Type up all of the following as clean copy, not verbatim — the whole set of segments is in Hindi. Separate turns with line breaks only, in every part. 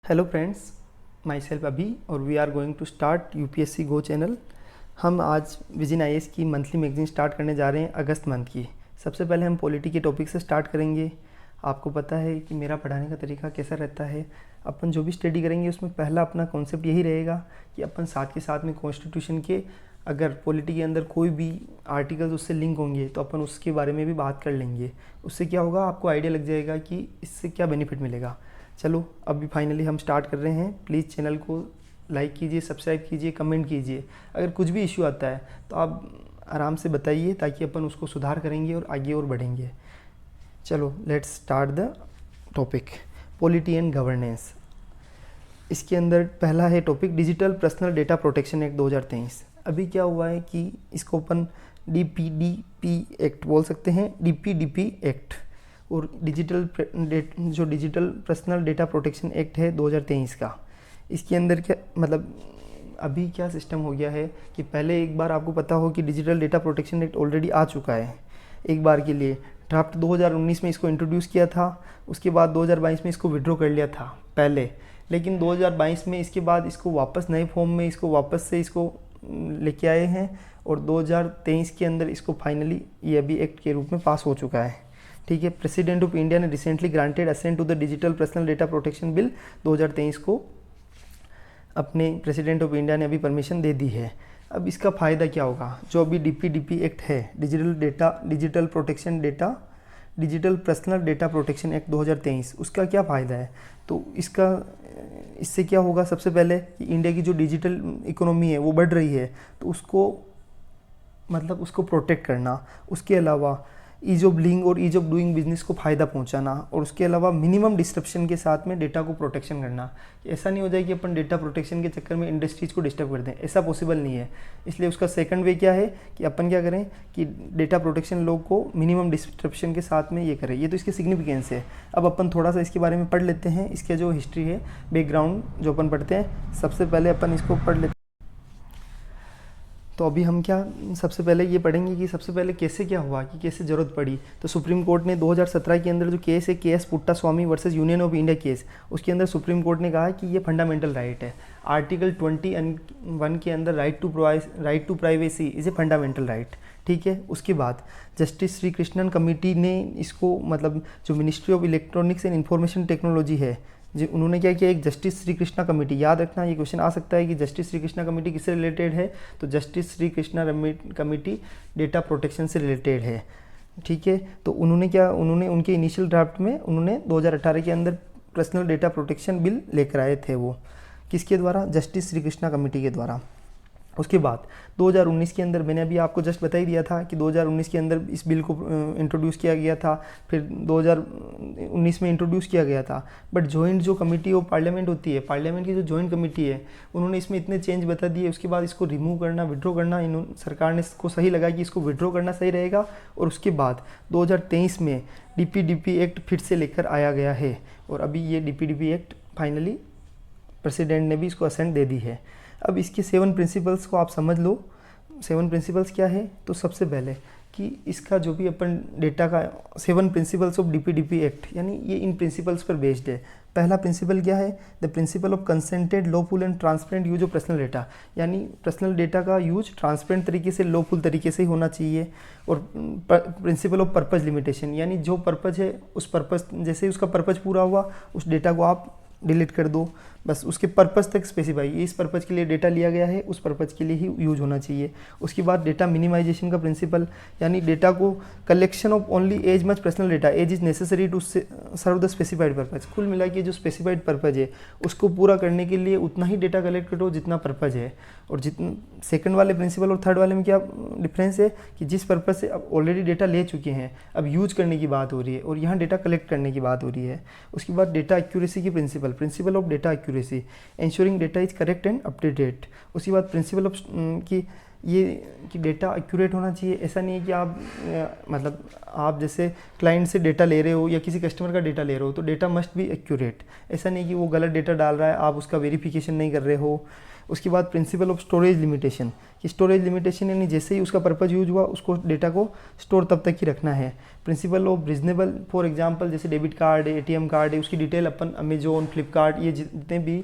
हेलो फ्रेंड्स, माई सेल्फ अभी और we are going to start UPSC go channel. हम आज विजिन आईएएस की मंथली मैगजीन स्टार्ट करने जा रहे हैं अगस्त मंथ की। सबसे पहले हम पॉलिटी के टॉपिक से स्टार्ट करेंगे। आपको पता है कि मेरा पढ़ाने का तरीका कैसा रहता है। अपन जो भी स्टडी करेंगे उसमें पहला अपना कॉन्सेप्ट यही रहेगा कि अपन साथ के साथ में कॉन्स्टिट्यूशन के अगर पॉलिटी के अंदर कोई भी आर्टिकल्स उससे लिंक होंगे तो अपन उसके बारे में भी बात कर लेंगे। उससे क्या होगा, आपको आइडिया लग जाएगा कि इससे क्या बेनिफिट मिलेगा। चलो अभी फाइनली हम स्टार्ट कर रहे हैं। प्लीज़ चैनल को लाइक कीजिए, सब्सक्राइब कीजिए, कमेंट कीजिए। अगर कुछ भी इश्यू आता है तो आप आराम से बताइए ताकि अपन उसको सुधार करेंगे और आगे और बढ़ेंगे। चलो let's start the topic polity and governance. इसके अंदर पहला है topic digital personal data protection act 2023। अभी क्या हुआ है कि इसको अपन DPDP एक्ट बोल सकते हैं, DPDP एक्ट। और जो digital personal data protection act है 2023 का, इसके अंदर क्या मतलब अभी क्या सिस्टम हो गया है कि पहले एक बार आपको पता हो कि digital data protection act already आ चुका है एक बार के लिए। ड्राफ्ट 2019 में इसको इंट्रोड्यूस किया था, उसके बाद 2022 में इसको विड्रॉ कर लिया था पहले। लेकिन 2022 में इसके बाद इसको वापस नए फॉर्म में इसको लेके आए हैं और 2023 के अंदर इसको फाइनली ये अभी एक्ट के रूप में पास हो चुका है। ठीक है, प्रेसिडेंट ऑफ इंडिया ने recently granted assent to the digital personal data protection bill 2023 को अपने प्रेसिडेंट ऑफ इंडिया ने अभी परमिशन दे दी है। अब इसका फ़ायदा क्या होगा, जो अभी DPDP एक्ट है digital personal data protection act 2023, उसका क्या फ़ायदा है। तो इससे क्या होगा, सबसे पहले कि इंडिया की जो डिजिटल इकोनॉमी है वो बढ़ रही है तो उसको प्रोटेक्ट करना, उसके अलावा ईज ऑफ लिंग और ईज ऑफ डूइंग बिजनेस को फ़ायदा पहुंचाना, और उसके अलावा मिनिमम डिस्ट्रप्शन के साथ में डेटा को प्रोटेक्शन करना। ऐसा नहीं हो जाए कि अपन डेटा प्रोटेक्शन के चक्कर में इंडस्ट्रीज़ को डिस्टर्ब कर दें, ऐसा पॉसिबल नहीं है। इसलिए उसका सेकंड वे क्या है कि अपन क्या करें कि डेटा प्रोटेक्शन लॉ को मिनिमम डिस्ट्रप्शन के साथ में ये करें। ये तो इसकी सिग्निफिकेंस है। अब अपन थोड़ा सा इसके बारे में पढ़ लेते हैं, इसका जो हिस्ट्री है, बैकग्राउंड जो अपन पढ़ते हैं। सबसे पहले अपन इसको पढ़ लेते हैं। तो अभी हम सबसे पहले ये पढ़ेंगे कि सबसे पहले कैसे क्या हुआ, कि कैसे ज़रूरत पड़ी। तो सुप्रीम कोर्ट ने 2017 के अंदर जो केस है, KS Puttaswamy versus union of India case, उसके अंदर सुप्रीम कोर्ट ने कहा कि ये फंडामेंटल राइट है। आर्टिकल 21 के अंदर right to privacy is a fundamental right. ठीक है, उसके बाद जस्टिस श्री कृष्णन कमेटी ने इसको जो ministry of electronics and information technology है जी, उन्होंने क्या किया, एक जस्टिस श्री कृष्णा कमेटी। याद रखना, ये क्वेश्चन आ सकता है कि जस्टिस श्री कृष्णा कमेटी किससे रिलेटेड है। तो justice Shri Krishna committee data protection से रिलेटेड है। ठीक है, तो उन्होंने उनके इनिशियल ड्राफ्ट में 2018 के अंदर पर्सनल डेटा प्रोटेक्शन बिल लेकर आए थे। वो किसके द्वारा, जस्टिस श्री कृष्णा कमेटी के द्वारा। उसके बाद 2019 के अंदर, मैंने अभी आपको जस्ट बता ही दिया था कि 2019 के अंदर इस बिल को इंट्रोड्यूस किया गया था, फिर 2019 में इंट्रोड्यूस किया गया था। बट जॉइंट जो कमेटी ऑफ पार्लियामेंट होती है, पार्लियामेंट की जो जॉइंट कमेटी है, उन्होंने इसमें इतने चेंज बता दिए। उसके बाद इसको रिमूव करना, विड्रॉ करना, सरकार ने इसको सही लगा कि इसको विड्रॉ करना सही रहेगा। और उसके बाद 2023 में DPDP एक्ट फिर से लेकर आया गया है, और अभी ये DPDP एक्ट फाइनली प्रेसिडेंट ने भी इसको असेंट दे दी है। अब इसके 7 प्रिंसिपल्स को आप समझ लो। 7 प्रिंसिपल्स क्या है, तो सबसे पहले कि इसका जो भी अपन डेटा का 7 प्रिंसिपल्स ऑफ DPDP एक्ट, यानी ये इन प्रिंसिपल्स पर बेस्ड है। पहला प्रिंसिपल क्या है, the principle of consented lawful and transparent use of personal data, यानी पर्सनल डेटा का यूज ट्रांसपेरेंट तरीके से, लॉफुल तरीके से ही होना चाहिए। और प्रिंसिपल ऑफ पर्पज़ लिमिटेशन, यानी जो पर्पज़ है उस पर्पज़, जैसे ही उसका पर्पज़ पूरा हुआ उस डेटा को आप डिलीट कर दो, बस उसके पर्पज़ तक स्पेसिफाई, इस पर्पज़ के लिए डेटा लिया गया है, उस पर्पज़ के लिए ही यूज होना चाहिए। उसके बाद डेटा मिनिमाइजेशन का प्रिंसिपल, यानी डेटा को collection of only as much personal data as is necessary to serve the specified purpose. कुल मिला के जो स्पेसिफाइड पर्पज़ है उसको पूरा करने के लिए उतना ही डेटा कलेक्ट करो जितना पर्पज़ है। और सेकंड वाले प्रिंसिपल और थर्ड वाले में क्या डिफरेंस है कि जिस पर्पज़ से अब ऑलरेडी डेटा ले चुके हैं, अब यूज करने की बात हो रही है, और यहाँ डेटा कलेक्ट करने की बात हो रही है। उसके बाद डेटा एक्यूरेसी की principle of data accuracy, ensuring data is correct and up to date। उसके बाद प्रिंसिपल ऑफ कि ये कि डेटा एक्यूरेट होना चाहिए। ऐसा नहीं है कि आप मतलब आप जैसे क्लाइंट से डेटा ले रहे हो या किसी कस्टमर का डेटा ले रहे हो तो डेटा मस्ट बी एक्यूरेट। ऐसा नहीं कि वो गलत डेटा डाल रहा है, आप उसका वेरिफिकेशन नहीं कर रहे हो। उसके बाद प्रिंसिपल ऑफ स्टोरेज लिमिटेशन, कि स्टोरेज लिमिटेशन यानी जैसे ही उसका पर्पज़ यूज हुआ उसको डेटा को स्टोर तब तक ही रखना है। Principle of reasonable, for example जैसे डेबिट कार्ड है, एटीएम कार्ड है, उसकी डिटेल अपन अमेजोन, फ्लिपकार्ट, ये जितने भी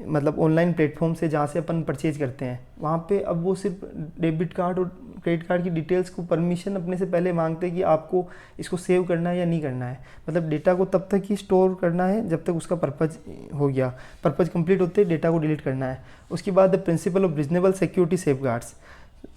मतलब ऑनलाइन प्लेटफॉर्म से जहाँ से अपन परचेज करते हैं वहाँ पे अब वो सिर्फ डेबिट कार्ड और क्रेडिट कार्ड की डिटेल्स को परमिशन अपने से पहले मांगते हैं कि आपको इसको सेव करना है या नहीं करना है। मतलब डेटा को तब तक ही स्टोर करना है जब तक उसका पर्पज़ हो गया, पर्पज़ कंप्लीट होते ही डेटा को डिलीट करना है। उसके बाद the principle of reasonable security safeguards,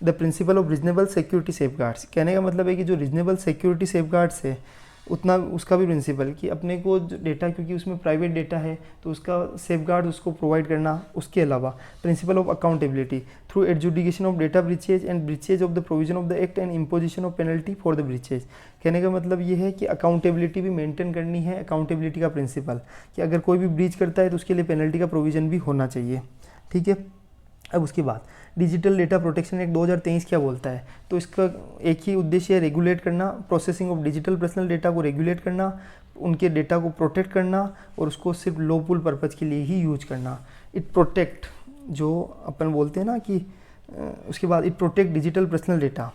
the principle of reasonable security safeguards कहने का मतलब है कि जो रीजनेबल सिक्योरिटी सेफगार्ड्स है उतना उसका भी प्रिंसिपल कि अपने को डेटा, क्योंकि उसमें प्राइवेट डेटा है तो उसका सेफगार्ड उसको प्रोवाइड करना। उसके अलावा principle of accountability through adjudication of data breaches and breaches of the provision of the act and imposition of penalty for the breaches. कहने का मतलब ये है कि अकाउंटेबिलिटी भी मेंटेन करनी है। अकाउंटेबिलिटी का प्रिंसिपल कि अगर कोई भी ब्रीच करता है तो उसके लिए पेनल्टी का प्रोविजन भी होना चाहिए। ठीक है। अब उसके बाद डिजिटल डेटा प्रोटेक्शन एक्ट 2023 क्या बोलता है, तो इसका एक ही उद्देश्य है रेगुलेट करना, processing of digital personal data को रेगुलेट करना, उनके डेटा को प्रोटेक्ट करना और उसको सिर्फ लॉफुल पर्पज़ के लिए ही यूज करना। इट प्रोटेक्ट, जो अपन बोलते हैं ना कि उसके बाद it protect digital personal data,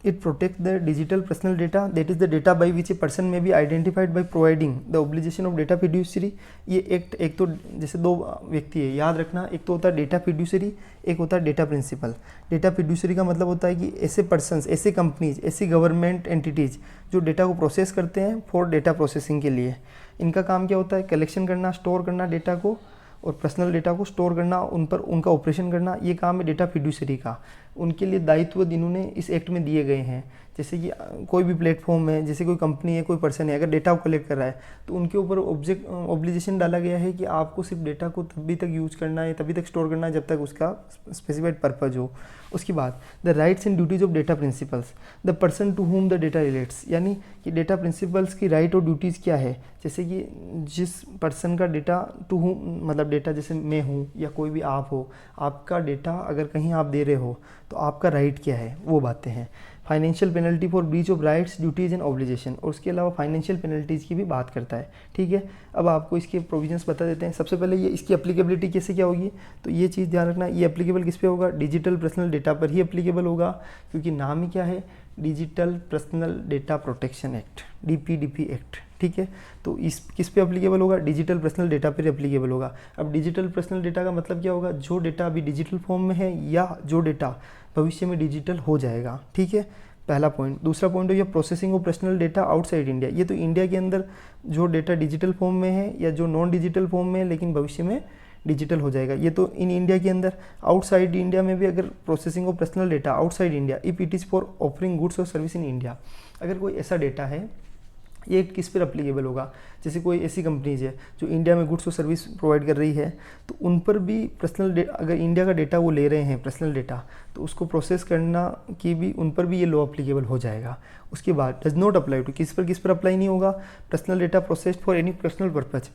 it protects the digital personal data, that is the data by which a person may be identified by providing the obligation of data fiduciary। ये एक तो जैसे दो व्यक्ति है, याद रखना, एक तो होता है डेटा फिड्यूसरी, एक होता है डेटा प्रिंसिपल। डेटा फिड्यूसरी का मतलब होता है कि ऐसे पर्सन्स, ऐसे कंपनीज, ऐसी गवर्नमेंट एंटिटीज़ जो डेटा को प्रोसेस करते हैं फॉर डेटा प्रोसेसिंग के लिए। इनका काम क्या होता है, कलेक्शन करना, स्टोर करना डेटा को और पर्सनल डेटा को स्टोर करना, उन पर उनका ऑपरेशन करना, ये काम है डेटा फिड्यूसरी का। उनके लिए दायित्व इन्होंने इस एक्ट में दिए गए हैं। जैसे कि कोई भी प्लेटफॉर्म है, जैसे कोई कंपनी है, कोई पर्सन है, अगर डेटा को कलेक्ट कर रहा है तो उनके ऊपर ऑब्लिगेशन डाला गया है कि आपको सिर्फ डेटा को तभी तक यूज करना है, तभी तक स्टोर करना है जब तक उसका स्पेसिफाइड पर्पज हो। उसके बाद the rights and duties of data principals, the person to whom the data relates, यानी कि डेटा प्रिंसिपल्स की राइट और ड्यूटीज़ क्या है। जैसे कि जिस पर्सन का डेटा टू होम, मतलब डेटा जैसे मैं हूँ या कोई भी आप हो, आपका डेटा अगर कहीं आप दे रहे हो तो आपका राइट क्या है, वो बातें हैं। Financial penalty for breach of rights, duties and obligation, और उसके अलावा फाइनेंशियल पेनल्टीज़ की भी बात करता है। ठीक है। अब आपको इसके प्रोविजंस बता देते हैं। सबसे पहले ये इसकी एप्लीकेबिलिटी कैसे क्या होगी, तो ये चीज़ ध्यान रखना, ये एप्लीकेबल किस पे होगा, डिजिटल पर्सनल डेटा पर ही एप्लीकेबल होगा, क्योंकि नाम ही क्या है, digital personal data protection act, DPDP act. ठीक है। तो इस किस पे एप्लीकेबल होगा, डिजिटल पर्सनल डेटा पर एप्लीकेबल होगा। अब डिजिटल पर्सनल डेटा का मतलब क्या होगा, जो डेटा अभी डिजिटल फॉर्म में है या जो डेटा भविष्य में डिजिटल हो जाएगा। ठीक है, पहला पॉइंट। दूसरा पॉइंट हो गया processing of personal data outside India. ये तो इंडिया के अंदर जो डेटा डिजिटल फॉर्म में है या जो नॉन डिजिटल फॉर्म में है लेकिन भविष्य में डिजिटल हो जाएगा, ये तो इन इंडिया के अंदर। आउटसाइड इंडिया में भी अगर processing of personal data outside India, if it is for offering goods और सर्विस इन इंडिया, अगर कोई ऐसा डेटा है, ये किस पर एप्लीकेबल होगा, जैसे कोई ऐसी कंपनीज है जो इंडिया में गुड्स और सर्विस प्रोवाइड कर रही है तो उन पर भी पर्सनल डेटा, अगर इंडिया का डेटा वो ले रहे हैं पर्सनल डेटा, तो उसको प्रोसेस करना की भी उन पर भी ये लॉ एप्लीकेबल हो जाएगा। उसके बाद डज नॉट अप्लाई टू, किस पर अप्लाई नहीं होगा, personal data processed for any personal purpose.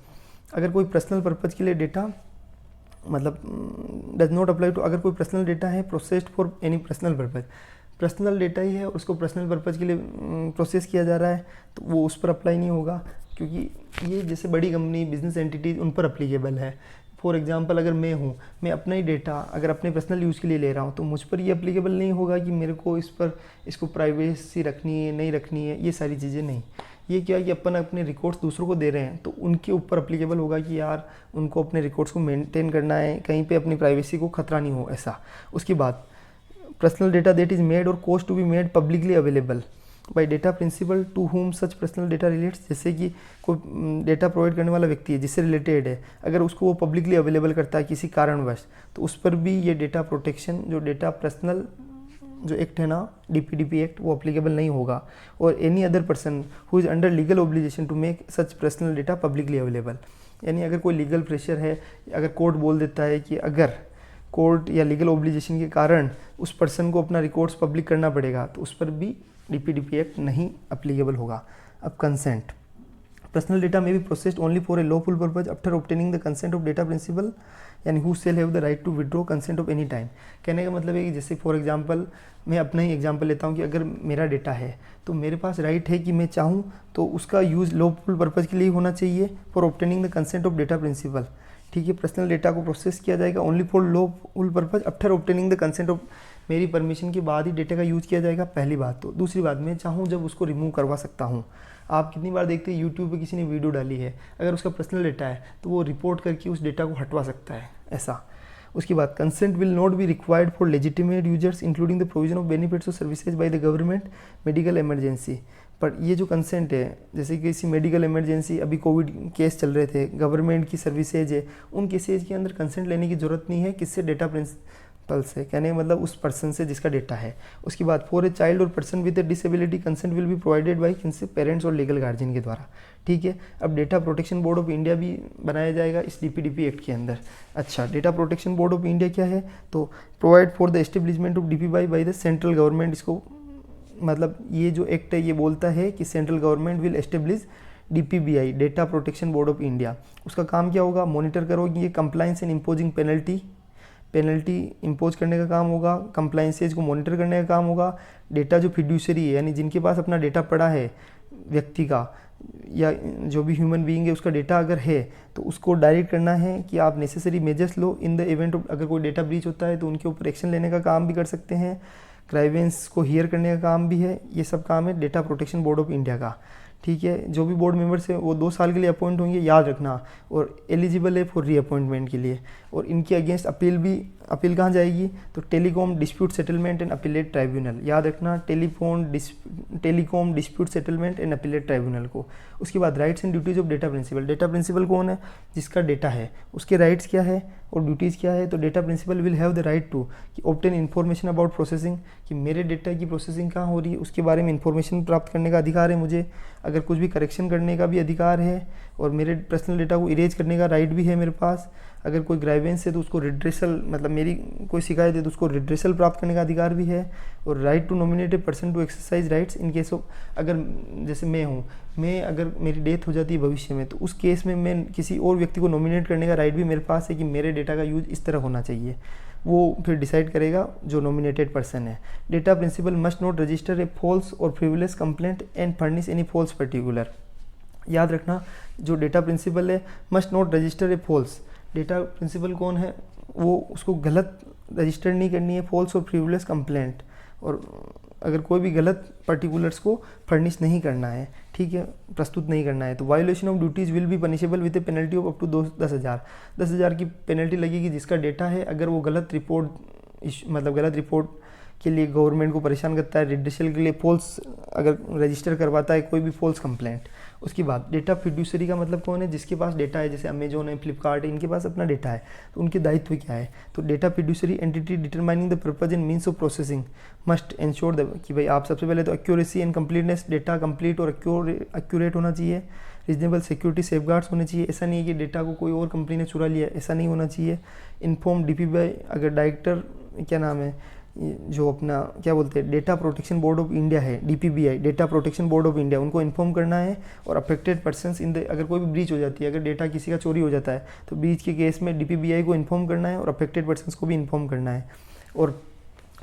अगर कोई पर्सनल पर्पज के लिए डेटा, मतलब डज नॉट अप्लाई टू, अगर कोई पर्सनल डेटा है processed for any personal purpose, personal data ही है और उसको पर्सनल पर्पज़ के लिए प्रोसेस किया जा रहा है तो वो उस पर अप्लाई नहीं होगा, क्योंकि ये जैसे बड़ी कंपनी, बिजनेस एंटिटीज, उन पर अप्लीकेबल है। फॉर एग्जांपल अगर मैं हूँ, मैं अपना ही डेटा अगर अपने पर्सनल यूज़ के लिए ले रहा हूँ तो मुझ पर ये अप्लीकेबल नहीं होगा कि मेरे को इस पर इसको प्राइवेसी रखनी है, नहीं रखनी है, ये सारी चीज़ें नहीं। ये क्या है कि अपन अपने रिकॉर्ड्स दूसरों को दे रहे हैं तो उनके ऊपर अप्लीकेबल होगा कि यार उनको अपने रिकॉर्ड्स को मेंटेन करना है, कहीं पे अपनी प्राइवेसी को खतरा नहीं हो, ऐसा। उसके बाद personal data that is made or caused to be made publicly available by data principal to whom such personal data relates, जैसे कि कोई डेटा प्रोवाइड करने वाला व्यक्ति है जिससे रिलेटेड है, अगर उसको वो पब्लिकली अवेलेबल करता है किसी कारणवश, तो उस पर भी ये डेटा प्रोटेक्शन, जो डेटा पर्सनल जो एक्ट है ना, DPDP एक्ट, वो अप्लीकेबल नहीं होगा। और any other person who is under legal obligation to make such personal data publicly available, यानी अगर कोई लीगल प्रेशर है, अगर कोर्ट बोल देता है कि अगर कोर्ट या लीगल ऑब्लिगेशन के कारण उस पर्सन को अपना रिकॉर्ड्स पब्लिक करना पड़ेगा तो उस पर भी DPDP एक्ट नहीं अप्लीकेबल होगा। अब consent, personal data may be processed only for a lawful purpose after obtaining the consent of data principal, यानी who shall have the right to withdraw consent of any time. कहने का मतलब है कि जैसे फॉर एग्जांपल मैं अपना ही एग्जांपल लेता हूँ कि अगर मेरा डेटा है तो मेरे पास राइट है कि मैं चाहूँ तो उसका यूज़ लॉफुल पर्पज़ के लिए होना चाहिए for obtaining the consent of data principal. ठीक है, पर्सनल डेटा को प्रोसेस किया जाएगा only for lawful purpose after obtaining the consent of, मेरी परमिशन के बाद ही डेटा का यूज़ किया जाएगा, पहली बात। तो दूसरी बात, मैं चाहूँ जब उसको रिमूव करवा सकता हूँ। आप कितनी बार देखते हैं यूट्यूब पे किसी ने वीडियो डाली है, अगर उसका पर्सनल डेटा है तो वो रिपोर्ट करके उस डेटा को हटवा सकता है, ऐसा। उसके बाद consent will not be required for legitimate users including the provision of benefits or services by the government medical emergency. पर ये जो कंसेंट है, जैसे कि किसी मेडिकल इमरजेंसी, अभी कोविड केस चल रहे थे, गवर्नमेंट की सर्विसेज है, उन केसेज के अंदर कंसेंट लेने की ज़रूरत नहीं है, किससे, डेटा प्रिंसिपल से, कहने का मतलब उस पर्सन से जिसका डेटा है। उसके बाद फॉर ए चाइल्ड और person with A disability consent will be provided by किनसे, पेरेंट्स और लीगल गार्जियन के द्वारा। ठीक है, अब data protection board of India भी बनाया जाएगा इस डीपीडीपी एक्ट के अंदर। अच्छा, data protection board of India क्या है, तो provide for the establishment of DPB by the central government. इसको मतलब ये जो एक्ट है ये बोलता है कि central government will establish DPBI, data protection board of India. उसका काम क्या होगा, मॉनिटर करोगे ये compliance and imposing penalty impose करने का काम होगा, कंप्लाइंसेज को मॉनिटर करने का काम होगा। डेटा जो फिड्यूसरी है, यानी जिनके पास अपना डेटा पड़ा है व्यक्ति का या जो भी ह्यूमन बीइंग है, उसका डेटा अगर है तो उसको डायरेक्ट करना है कि आप necessary measures low in the event of, अगर कोई डेटा ब्रीच होता है तो उनके ऊपर एक्शन लेने का काम भी कर सकते हैं, ग्राइवेंस को हियर करने का काम भी है। ये सब काम है data protection board of India का। ठीक है, जो भी बोर्ड मेंबर्स हैं वो 2 साल के लिए अपॉइंट होंगे, याद रखना, और एलिजिबल है फॉर रीअपॉइंटमेंट के लिए। और इनके अगेंस्ट अपील कहाँ जाएगी, तो telecom dispute settlement and appellate tribunal, याद रखना, telecom dispute settlement and appellate tribunal को। उसके बाद rights and duties of data principal. Data principal कौन है, जिसका डेटा है, उसके राइट्स क्या है और ड्यूटीज़ क्या है। तो data principal will have the right to कि ऑब्टेन इन्फॉर्मेशन अबाउट प्रोसेसिंग, कि मेरे डेटा की प्रोसेसिंग कहाँ हो रही है उसके बारे में इन्फॉर्मेशन प्राप्त करने का अधिकार है मुझे, अगर कुछ भी करेक्शन करने का भी अधिकार है, और मेरे पर्सनल डेटा को इरेज करने का राइट भी है मेरे पास। अगर कोई ग्राइवेंस है तो उसको रिड्रेसल, मतलब मेरी कोई शिकायत है तो उसको रिड्रेसल प्राप्त करने का अधिकार भी है। और right to nominate a person to exercise rights in case of, अगर जैसे मैं अगर मेरी डेथ हो जाती है भविष्य में तो उस केस में मैं किसी और व्यक्ति को नॉमिनेट करने का राइट भी मेरे पास है कि मेरे डेटा का यूज इस तरह होना चाहिए, वो फिर डिसाइड करेगा जो नॉमिनेटेड पर्सन है। Data principal must not register a false or frivolous complaint and furnish any false particular. याद रखना, जो डेटा प्रिंसिपल है must not register a false, data principal कौन है, वो उसको गलत रजिस्टर नहीं करनी है, फॉल्स और फ्रिवलेस कंप्लेंट, और अगर कोई भी गलत पर्टिकुलर्स को फर्निश नहीं करना है, ठीक है, प्रस्तुत नहीं करना है। तो violation of duties will be punishable with a penalty of up to 10,000 की पेनल्टी लगेगी जिसका डेटा है, अगर वो गलत रिपोर्ट के लिए गवर्नमेंट को परेशान करता है, रिड्रेसल के लिए फॉल्स अगर रजिस्टर करवाता है कोई भी फॉल्स कंप्लेंट। उसके बाद डेटा फिड्यूसरी का मतलब कौन है, जिसके पास डेटा है, जैसे अमेजोन है, फ्लिपकार्ट है, इनके पास अपना डेटा है, तो उनके दायित्व क्या है। तो data fiduciary entity determining the purpose and means of processing must ensure the, कि भाई आप सबसे पहले तो accuracy and completeness, data complete और एक्यूरेट होना चाहिए, रीजनेबल सिक्योरिटी सेफगार्ड्स होने चाहिए, ऐसा नहीं है कि डेटा को कोई और कंपनी ने चुरा लिया, ऐसा नहीं होना चाहिए। इन्फॉर्म डीपीबीआई, अगर डायरेक्टर क्या नाम है, जो अपना क्या बोलते हैं data protection board of India है, DPBI, data protection board of India, उनको इन्फॉर्म करना है। और अफेक्टेड पर्सन्स इन द, अगर कोई भी ब्रीच हो जाती है, अगर डेटा किसी का चोरी हो जाता है तो ब्रीच के केस में डीपीबीआई को इन्फॉर्म करना है और अफेक्टेड पर्सन्स को भी इन्फॉर्म करना है। और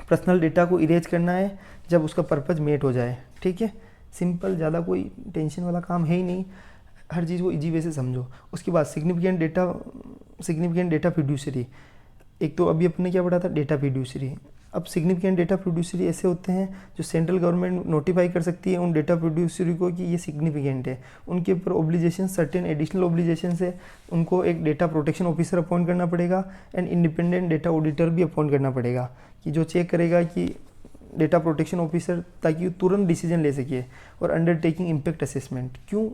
पर्सनल डेटा को इरेज करना है जब उसका पर्पज मेट हो जाए। ठीक है, सिंपल, ज़्यादा कोई टेंशन वाला काम है ही नहीं, हर चीज़ को ईजी वे से समझो। उसके बाद सिग्निफिकेंट डेटा फिड्यूसरी, एक तो अभी अपने क्या पढ़ा था, डेटा फिड्यूसरी। अब सिग्निफिकेंट डेटा प्रोड्यूसरी ऐसे होते हैं जो सेंट्रल गवर्नमेंट नोटिफाई कर सकती है उन डेटा प्रोड्यूसरी को कि ये सिग्निफिकेंट है, उनके ऊपर ऑब्लिगेशन, सर्टेन एडिशनल ऑब्लिगेशन है, उनको एक डेटा प्रोटेक्शन ऑफिसर अपॉइंट करना पड़ेगा एंड इंडिपेंडेंट डेटा ऑडिटर भी अपॉइंट करना पड़ेगा, कि जो चेक करेगा कि डेटा प्रोटेक्शन ऑफिसर, ताकि तुरंत डिसीजन ले सके। और अंडरटेकिंग इम्पैक्ट असेसमेंट, क्यों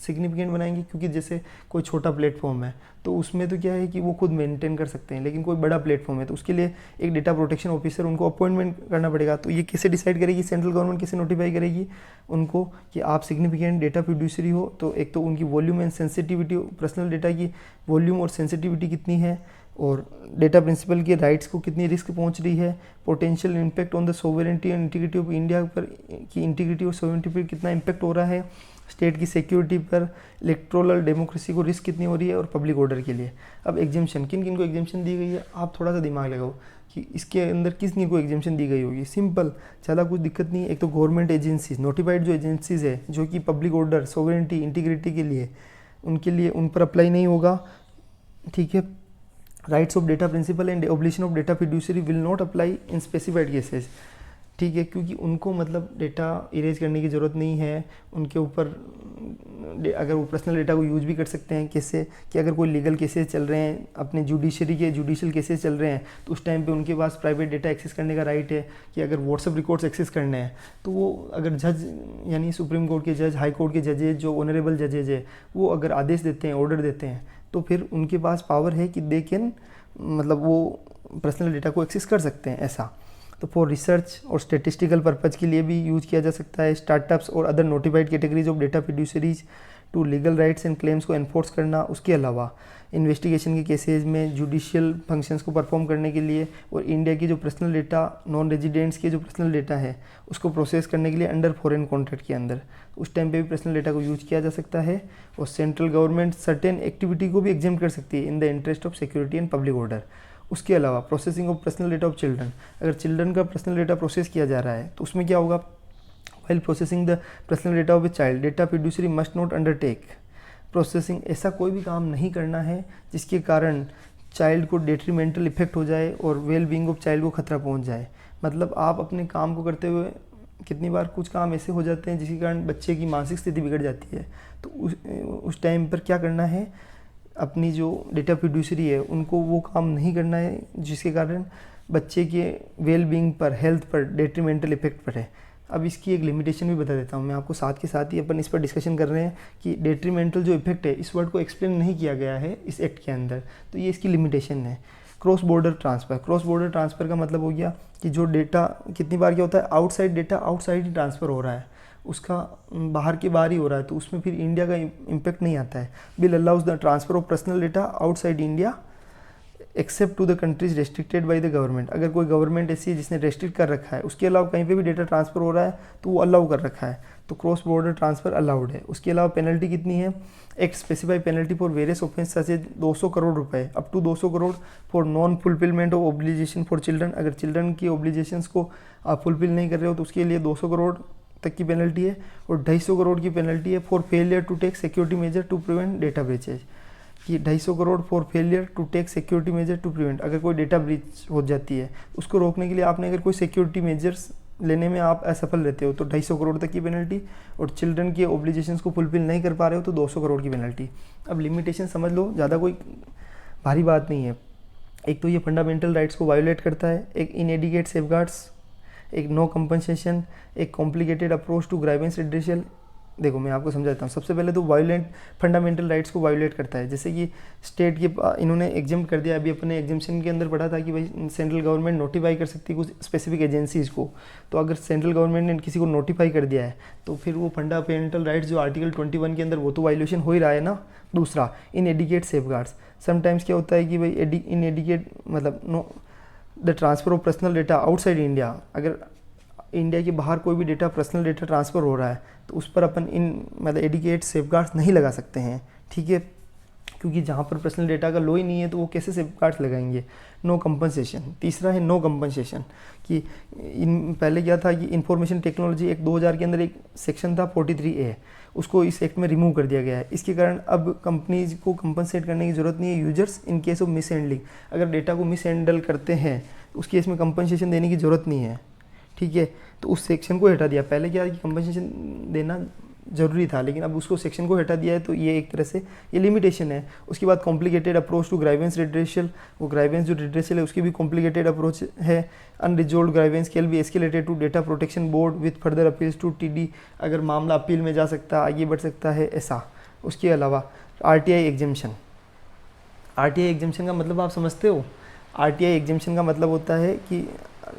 सिग्निफिकेंट बनाएंगे, क्योंकि जैसे कोई छोटा प्लेटफॉर्म है तो उसमें तो क्या है कि वो खुद मेंटेन कर सकते हैं, लेकिन कोई बड़ा प्लेटफॉर्म है तो उसके लिए एक डेटा प्रोटेक्शन ऑफिसर उनको अपॉइंटमेंट करना पड़ेगा। तो ये कैसे डिसाइड करेगी, सेंट्रल गवर्नमेंट कैसे नोटिफाई करेगी उनको कि आप सिग्निफिकेंट डेटा प्रोड्यूसरी हो। तो एक तो उनकी volume and sensitivity, personal data की वॉल्यूम और सेंसिटिविटी कितनी है, और डेटा प्रिंसिपल के राइट्स को कितनी रिस्क पहुंच रही है, potential impact on the sovereignty and integrity of India पर, कि इंटीग्रिटी और सोवरेनिटी पर कितना इम्पैक्ट हो रहा है, स्टेट की सिक्योरिटी पर, इलेक्टोरल डेमोक्रेसी को रिस्क कितनी हो रही है, और पब्लिक ऑर्डर के लिए। अब एग्जामेशन किन किन को एग्जामेशन दी गई है, आप थोड़ा सा दिमाग लगाओ कि इसके अंदर किस किन को एग्जामेशन दी गई होगी। सिंपल, ज़्यादा कुछ दिक्कत नहीं है। एक तो गवर्नमेंट एजेंसीज, नोटिफाइड जो एजेंसीज है जो कि पब्लिक ऑर्डर, सोवरेनिटी, इंटीग्रिटी के लिए, उनके लिए उन पर अप्लाई नहीं होगा, ठीक है। Rights of data principal and obligation of data fiduciary will not apply in specified cases, ठीक है, क्योंकि उनको मतलब डेटा इरेज करने की ज़रूरत नहीं है उनके ऊपर। अगर वो पर्सनल डेटा को यूज भी कर सकते हैं, कैसे कि अगर कोई लीगल केसेस चल रहे हैं, अपने जुडिशियल केसेस चल रहे हैं, तो उस टाइम पे उनके पास प्राइवेट डेटा एक्सेस करने का राइट है। कि अगर व्हाट्सएप रिकॉर्ड्स एक्सेस करने हैं तो वो अगर जज, यानी सुप्रीम कोर्ट के जज, हाई कोर्ट के जजेज, जो ऑनरेबल जजेज है, वो अगर आदेश देते हैं, ऑर्डर देते हैं, तो फिर उनके पास पावर है कि दे कैन, मतलब वो पर्सनल डेटा को एक्सेस कर सकते हैं ऐसा। तो फॉर रिसर्च और स्टेटिस्टिकल पर्पज़ के लिए भी यूज़ किया जा सकता है। स्टार्टअप्स और other notified categories of data fiduciaries to legal rights and claims को एनफोर्स करना। उसके अलावा इन्वेस्टिगेशन के केसेस में जुडिशियल फंक्शंस को परफॉर्म करने के लिए, और इंडिया की जो पर्सनल डेटा, नॉन रेजिडेंट्स के जो पर्सनल डेटा है उसको प्रोसेस करने के लिए अंडर फॉरेन कॉन्ट्रैक्ट के अंदर, उस टाइम पे भी पर्सनल डेटा को यूज किया जा सकता है। और सेंट्रल गवर्नमेंट सर्टेन एक्टिविटी को भी एग्जाम कर सकती है in the interest of security and public order. उसके अलावा processing of personal data of children, अगर चिल्ड्रन का पर्सनल डेटा प्रोसेस किया जा रहा है तो उसमें क्या होगा, while processing the personal data of a child, data fiduciary must not undertake processing. ऐसा कोई भी काम नहीं करना है जिसके कारण चाइल्ड को डेट्रीमेंटल इफेक्ट हो जाए और वेल बीइंग ऑफ चाइल्ड को खतरा पहुंच जाए। मतलब आप अपने काम को करते हुए कितनी बार कुछ काम ऐसे हो जाते हैं जिसके कारण बच्चे की मानसिक स्थिति बिगड़ जाती है, तो उस टाइम पर क्या करना है, अपनी जो डेटा फिड्यूसरी है उनको वो काम नहीं करना है जिसके कारण बच्चे के वेल बीइंग पर, हेल्थ पर डेट्रीमेंटल इफेक्ट पड़े। अब इसकी एक लिमिटेशन भी बता देता हूँ मैं आपको, साथ के साथ ही अपन इस पर डिस्कशन कर रहे हैं कि डेट्रीमेंटल जो इफेक्ट है, इस वर्ड को एक्सप्लेन नहीं किया गया है इस एक्ट के अंदर, तो ये इसकी लिमिटेशन है। Cross border transfer, cross border transfer का मतलब हो गया कि जो डेटा, कितनी बार क्या होता है, outside data outside he transfer हो रहा है, उसका बाहर के बाहर ही हो रहा है, तो उसमें फिर इंडिया का इम्पैक्ट नहीं आता है। Bill allows the transfer of personal data outside India except to the countries restricted by the government. अगर कोई गवर्नमेंट ऐसी है जिसने रेस्ट्रिक्ट कर रखा है, उसके अलावा कहीं पे भी डेटा ट्रांसफ़र हो रहा है तो वो अलाउ कर रखा है, तो क्रॉस बॉर्डर ट्रांसफ़र अलाउड है। उसके अलावा पेनल्टी कितनी है, act specify penalty for various offense such as 200 crore रुपए up to 200 crore for non fulfilment of obligation for children. अगर चिल्ड्रन की ऑब्लिगेशंस को आप फुलफिल नहीं कर रहे हो तो उसके लिए 200 करोड़ तक की पेनल्टी है, और 250 करोड़ की पेनल्टी है for failure to take security measure to prevent data breaches. कि 250 crore for failure to take security measure to prevent, अगर कोई डेटा ब्रीच हो जाती है उसको रोकने के लिए आपने अगर कोई सिक्योरिटी मेजर्स लेने में आप असफल रहते हो तो 250 करोड़ तक की पेनल्टी, और चिल्ड्रन के ऑब्लिगेशंस को फुलफिल नहीं कर पा रहे हो तो 200 करोड़ की पेनल्टी। अब लिमिटेशन समझ लो, ज़्यादा कोई भारी बात नहीं है। एक तो ये फंडामेंटल राइट्स को वायोलेट करता है, एक इनएडिकेट सेफगार्ड्स, एक नो कंपनसेशन, एक complicated approach to grievance redressal. देखो मैं आपको समझाता हूँ। सबसे पहले तो वायोलेंट फंडामेंटल राइट्स को वायोलेट करता है, जैसे कि स्टेट के इन्होंने एग्जाम कर दिया। अभी अपने एग्जामेशन के अंदर पढ़ा था कि भाई सेंट्रल गवर्नमेंट नोटिफाई कर सकती है कुछ स्पेसिफिक एजेंसीज़ को, तो अगर सेंट्रल गवर्नमेंट ने किसी को नोटिफाई कर दिया है तो फिर वो फंडामेंटल राइट्स जो आर्टिकल 21 के अंदर, वो तो वायोलेशन हो ही रहा है ना। दूसरा, इनएडिकेट सेफगार्ड्स। समटाइम्स क्या होता है कि भाई इनएडिकेट मतलब know the transfer of personal data outside India, अगर इंडिया के बाहर कोई भी डेटा, पर्सनल डेटा ट्रांसफ़र हो रहा है तो उस पर अपन इन मतलब एडिकेट सेफगार्ड्स नहीं लगा सकते हैं, ठीक है, क्योंकि जहाँ पर पर्सनल डेटा का लो ही नहीं है तो वो कैसे सेफगार्ड्स लगाएंगे। No compensation. तीसरा है नो कंपनसेशन, कि पहले क्या था कि इंफॉर्मेशन टेक्नोलॉजी एक्ट 2000 के अंदर एक सेक्शन था 43A, उसको इस एक्ट में रिमूव कर दिया गया है। इसके कारण अब कंपनीज को कंपनसेट करने की ज़रूरत नहीं है users in case of miss handling. अगर डेटा को मिस हैंडल करते हैं तो उस केस में कंपनसेशन देने की ज़रूरत नहीं है, ठीक है। तो उस सेक्शन को हटा दिया। पहले क्या है कि कंपनसेशन देना ज़रूरी था, लेकिन अब उसको सेक्शन को हटा दिया है, तो ये एक तरह से ये लिमिटेशन है। उसके बाद complicated approach to grievance redressal, वो ग्राइवेंस जो रिड्रेसल है उसकी भी कॉम्प्लिकेटेड अप्रोच है। Unresolved grievance can be escalated to data protection board with further appeals to TD, अगर मामला अपील में जा सकता है, आगे बढ़ सकता है ऐसा। उसके अलावा RTI एग्जेम्पशन। RTI एग्जेम्पशन का मतलब आप समझते हो? RTI एग्जेम्पशन का मतलब होता है कि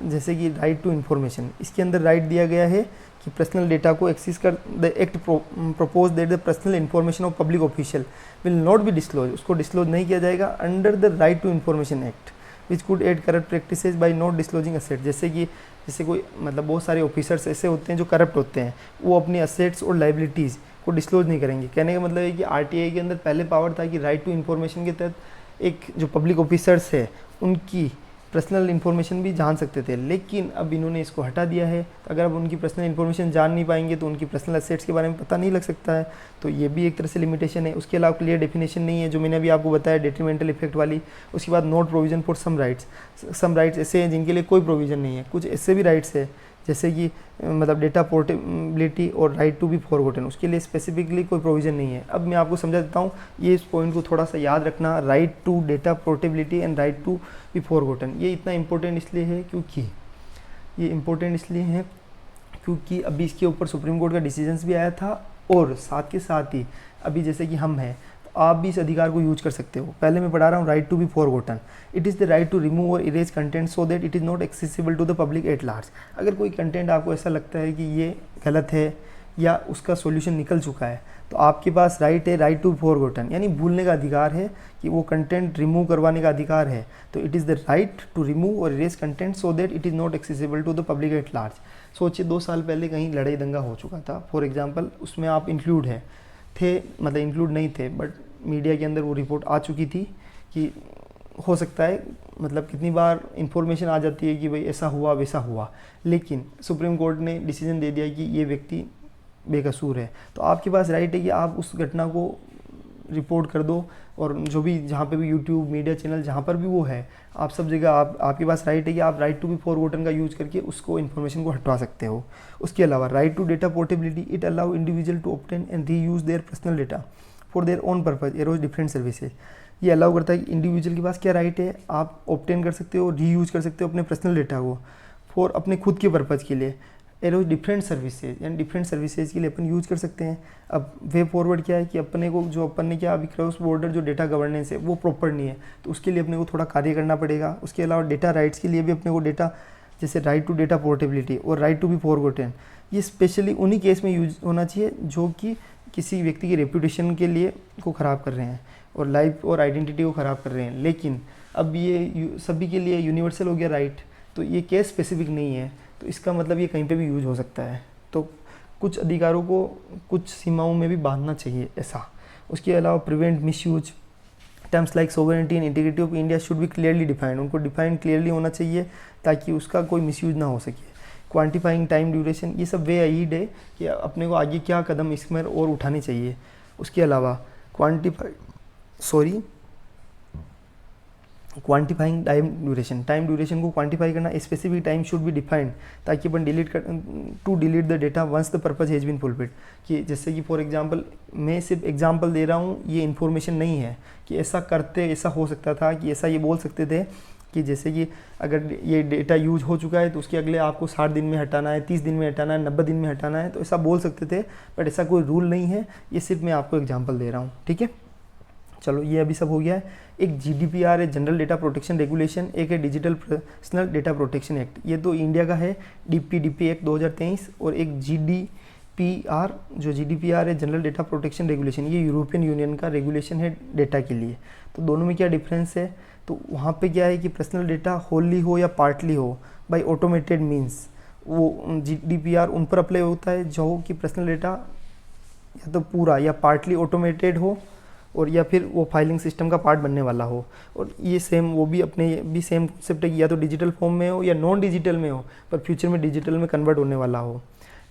जैसे कि राइट टू इन्फॉर्मेशन, इसके अंदर राइट दिया गया है कि पर्सनल डेटा को एक्सेस कर, the act propose that the personal information of public official will not be disclose, उसको डिस्क्लोज नहीं किया जाएगा under the right to information act which could aid corrupt practices by not disclosing asset. जैसे कोई मतलब बहुत सारे ऑफिसर्स ऐसे होते हैं जो करप्ट होते हैं, वो अपनी असेट्स और लाइबिलिटीज़ को डिस्क्लोज नहीं करेंगे। कहने का मतलब है कि आरटीआई के अंदर पहले पावर था कि राइट टू इन्फॉर्मेशन के तहत एक जो पब्लिक ऑफिसर्स है उनकी पर्सनल इन्फॉर्मेशन भी जान सकते थे, लेकिन अब इन्होंने इसको हटा दिया है। अगर अब उनकी पर्सनल इन्फॉर्मेशन जान नहीं पाएंगे तो उनकी पर्सनल एसेट्स के बारे में पता नहीं लग सकता है, तो ये भी एक तरह से लिमिटेशन है। उसके अलावा क्लियर डेफिनेशन नहीं है, जो मैंने अभी आपको बताया डेट्रीमेंटल इफेक्ट वाली। उसके बाद no provision for some rights ऐसे हैं जिनके लिए कोई प्रोविज़न नहीं है। कुछ ऐसे भी राइट्स है जैसे कि मतलब डेटा पोर्टेबिलिटी और राइट टू बी फॉरगॉटन, उसके लिए स्पेसिफिकली कोई प्रोविज़न नहीं है। अब मैं आपको समझा देता हूँ, ये इस पॉइंट को थोड़ा सा याद रखना, right to data portability and right to be forgotten. ये इतना इंपॉर्टेंट इसलिए है क्योंकि अभी इसके ऊपर सुप्रीम कोर्ट का डिसीजंस भी आया था, और साथ के साथ ही अभी जैसे कि हम हैं तो आप भी इस अधिकार को यूज कर सकते हो। पहले मैं पढ़ा रहा हूँ, right to be forgotten, it is the right to remove or erase content so that it is not accessible to the public at large. अगर कोई कंटेंट आपको ऐसा लगता है कि ये गलत है या उसका सॉल्यूशन निकल चुका है, तो आपके पास राइट है, राइट टू फॉरगॉटन, यानी भूलने का अधिकार है कि वो कंटेंट रिमूव करवाने का अधिकार है। तो it is the right to remove or erase content so that it is not accessible to the public at large. सोचिए 2 साल पहले कहीं लड़ाई दंगा हो चुका था, फॉर एग्जाम्पल, उसमें आप इंक्लूड थे, मतलब इंक्लूड नहीं थे, बट मीडिया के अंदर वो रिपोर्ट आ चुकी थी कि हो सकता है, मतलब कितनी बार इंफॉर्मेशन आ जाती है कि भाई ऐसा हुआ वैसा हुआ, लेकिन सुप्रीम कोर्ट ने डिसीजन दे दिया कि ये व्यक्ति बेकसूर है। तो आपके पास राइट है कि आप उस घटना को रिपोर्ट कर दो, और जो भी जहाँ पे भी यूट्यूब मीडिया चैनल जहाँ पर भी वो है, आप सब जगह आपके पास राइट है कि आप राइट टू बी फॉरगॉटन का यूज करके उसको इन्फॉर्मेशन को हटवा सकते हो। उसके अलावा right to data portability, it allow individual to obtain and re use their personal data for their own purpose across different services. ये अलाउ करता है कि इंडिविजुअल के पास क्या राइट है, आप ऑब्टेन कर सकते हो, री यूज कर सकते हो अपने पर्सनल डेटा को फॉर अपने खुद के पर्पज़ के लिए, एरोज डिफरेंट सर्विसेज, यानी डिफरेंट सर्विसेज के लिए अपन यूज कर सकते हैं। अब वे फॉरवर्ड क्या है कि अपने को जो अपन ने क्या अभी क्रॉस बॉर्डर जो डेटा गवर्नेंस है वो प्रॉपर नहीं है, तो उसके लिए अपने को थोड़ा कार्य करना पड़ेगा। उसके अलावा डेटा राइट्स के लिए भी अपने को डेटा, जैसे राइट टू डेटा पोर्टेबिलिटी और राइट टू बी फॉरगॉटन, ये स्पेशली उन्हीं केस में यूज होना चाहिए जो कि किसी व्यक्ति की रेपुटेशन के लिए को ख़राब कर रहे हैं और लाइफ और आइडेंटिटी को ख़राब कर रहे हैं। लेकिन अब ये सभी के लिए यूनिवर्सल हो गया राइट, तो ये केस स्पेसिफिक नहीं है, तो इसका मतलब ये कहीं पे भी यूज हो सकता है। तो कुछ अधिकारों को कुछ सीमाओं में भी बांधना चाहिए ऐसा। उसके अलावा prevent misuse, terms like sovereignty and integrity of India should be clearly defined, उनको डिफाइन क्लियरली होना चाहिए ताकि उसका कोई मिसयूज ना हो सके। क्वांटिफाइंग टाइम ड्यूरेशन, ये सब वे एड है कि अपने को आगे क्या कदम इसमें और उठाने चाहिए। उसके अलावा क्वांटिफाइंग टाइम ड्यूरेशन को क्वांटिफाई करना, specific time should be defined ताकि अपन delete the data once the purpose has been fulfilled. कि जैसे कि फॉर एग्जांपल, मैं सिर्फ एग्जांपल दे रहा हूँ, ये इन्फॉर्मेशन नहीं है कि ऐसा करते ऐसा हो सकता था, कि ऐसा ये बोल सकते थे कि जैसे कि अगर ये डेटा यूज हो चुका है तो उसके अगले आपको 60 दिन में हटाना है, 30 दिन में हटाना है, 90 दिन में हटाना है, तो ऐसा बोल सकते थे, बट ऐसा कोई रूल नहीं है। ये सिर्फ मैं आपको एग्जांपल दे रहा हूँ, ठीक है। चलो ये अभी सब हो गया है। एक GDPR है, जनरल डेटा प्रोटेक्शन रेगुलेशन, एक है digital personal data protection act, ये तो इंडिया का है, DPDP एक्ट 2023, और एक GDPR, जो GDPR है जनरल डेटा प्रोटेक्शन रेगुलेशन, ये यूरोपियन यूनियन का रेगुलेशन है डेटा के लिए। तो दोनों में क्या डिफरेंस है, तो वहाँ पे क्या है कि पर्सनल डेटा होली हो या पार्टली हो बाय ऑटोमेटेड मीन्स, वो GDPR उन पर अप्लाई होता है जो कि पर्सनल डेटा या तो पूरा या पार्टली ऑटोमेटेड हो, और या फिर वो फाइलिंग सिस्टम का पार्ट बनने वाला हो। और ये सेम, वो भी अपने भी सेम कॉन्सेप्ट है कि या तो डिजिटल फॉर्म में हो या नॉन डिजिटल में हो, पर फ्यूचर में डिजिटल में कन्वर्ट होने वाला हो,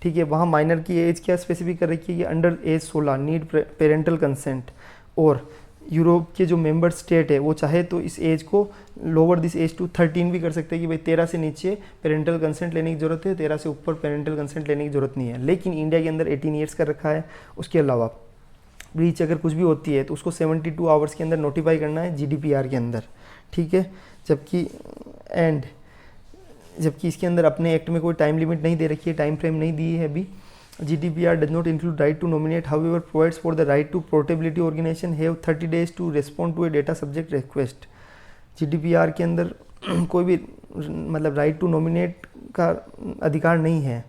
ठीक है। वहाँ माइनर की एज क्या स्पेसिफिक कर रखी है कि under as 16 need parental consent, और यूरोप के जो मेंबर स्टेट है वो चाहे तो इस एज को लोअर दिस एज टू 13 भी कर सकते हैं कि भाई 13 से नीचे पेरेंटल कंसेंट लेने की ज़रूरत है, 13 से ऊपर पेरेंटल कंसेंट लेने की ज़रूरत नहीं है। लेकिन इंडिया के अंदर 18 ईयर्स का रखा है। उसके अलावा ब्रीच अगर कुछ भी होती है तो उसको 72 आवर्स के अंदर नोटिफाई करना है GDPR के अंदर, ठीक है। जबकि इसके अंदर अपने एक्ट में कोई टाइम लिमिट नहीं दे रखी है, टाइम फ्रेम नहीं दी है अभी। GDPR does not include right to nominate, however provides for the right to portability organization have 30 days to respond to a data subject request। GDPR के अंदर कोई भी मतलब राइट टू नॉमिनेट का अधिकार नहीं है।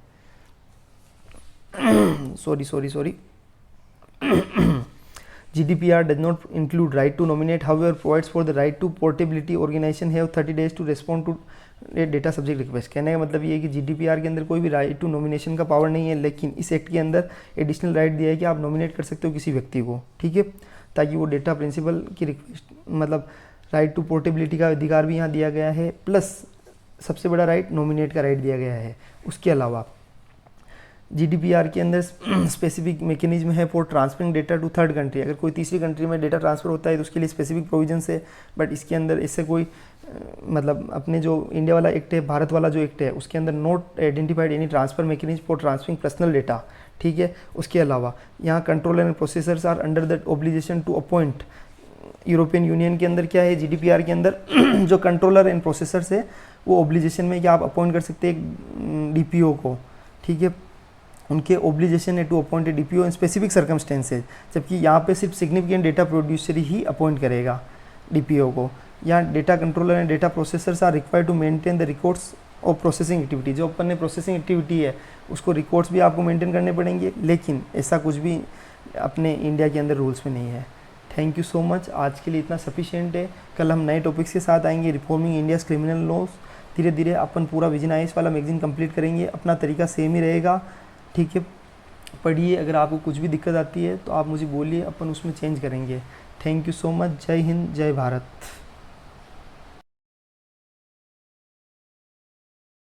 Sorry GDPR does not include right to nominate, however provides for the right to portability organization have 30 days to respond to data subject request. कहने का मतलब ये है कि जीडीपीआर के अंदर कोई भी राइट टू नॉमिनेशन का पावर नहीं है, लेकिन इस एक्ट के अंदर एडिशनल राइट दिया है कि आप नॉमिनेट कर सकते हो किसी व्यक्ति को, ठीक है, ताकि वो डेटा प्रिंसिपल की रिक्वेस्ट मतलब राइट टू पोर्टेबिलिटी का अधिकार भी यहाँ दिया गया है, प्लस सबसे बड़ा राइट नॉमिनेट का राइट दिया गया है। उसके अलावा जीडीपीआर के अंदर स्पेसिफिक मैकेनिज्म है for transferring data to third country. अगर कोई तीसरी कंट्री में डेटा ट्रांसफ़र होता है तो उसके लिए स्पेसिफिक प्रोविजंस है, बट इसके अंदर इससे कोई मतलब अपने जो इंडिया वाला एक्ट है, भारत वाला जो एक्ट है, उसके अंदर not identified any transfer mechanism for transferring personal data, ठीक है। उसके अलावा यहाँ controller and processors are under the obligation to appoint. European Union के अंदर क्या है, जीडीपीआर के अंदर जो कंट्रोलर एंड प्रोसेसर्स है वो ऑब्लिगेशन में कि आप अपॉइंट कर सकते हैं डीपीओ को, ठीक है, उनके ऑब्लिगेशन है to appoint a DPO in specific circumstances, जबकि यहाँ पे सिर्फ सिग्निफिकेंट डेटा प्रोड्यूसर ही अपॉइंट करेगा डीपीओ को। यहाँ data controller and data processors are required to maintain the records of processing activity. जो अपन ने प्रोसेसिंग एक्टिविटी है उसको रिकॉर्ड्स भी आपको मेंटेन करने पड़ेंगे, लेकिन ऐसा कुछ भी अपने इंडिया के अंदर रूल्स में नहीं है। थैंक यू सो मच, आज के लिए इतना सफिशिएंट है। कल हम नए टॉपिक्स के साथ आएंगे, रिफॉर्मिंग इंडियाज़ क्रिमिनल लॉज। धीरे धीरे अपन पूरा विजन आईएएस वाला मैगजीन कंप्लीट करेंगे, अपना तरीका सेम ही रहेगा, ठीक है। पढ़िए, अगर आपको कुछ भी दिक्कत आती है तो आप मुझे बोलिए, अपन उसमें चेंज करेंगे। थैंक यू सो मच, जय हिंद, जय भारत।